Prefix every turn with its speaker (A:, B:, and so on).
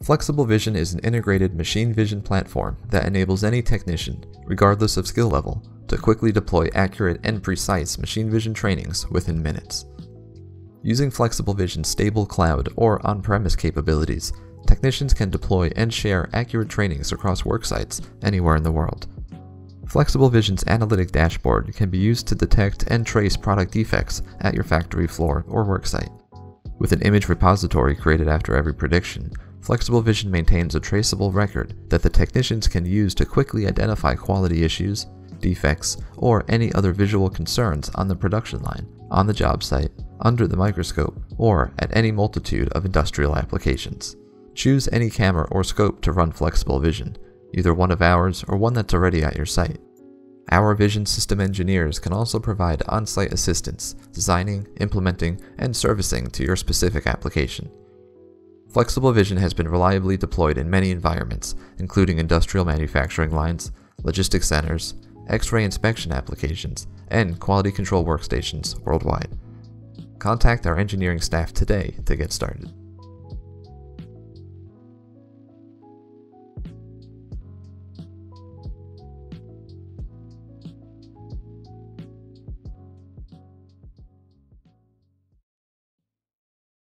A: Flexible Vision is an integrated machine vision platform that enables any technician, regardless of skill level, to quickly deploy accurate and precise machine vision trainings within minutes. Using Flexible Vision's stable cloud or on-premise capabilities, technicians can deploy and share accurate trainings across work sites anywhere in the world. Flexible Vision's analytic dashboard can be used to detect and trace product defects at your factory floor or work site. With an image repository created after every prediction, Flexible Vision maintains a traceable record that the technicians can use to quickly identify quality issues, defects, or any other visual concerns on the production line, on the job site, under the microscope, or at any multitude of industrial applications. Choose any camera or scope to run Flexible Vision, either one of ours or one that's already at your site. Our vision system engineers can also provide on-site assistance, designing, implementing, and servicing to your specific application. Flexible Vision has been reliably deployed in many environments, including industrial manufacturing lines, logistics centers, X-ray inspection applications, and quality control workstations worldwide. Contact our engineering staff today to get started.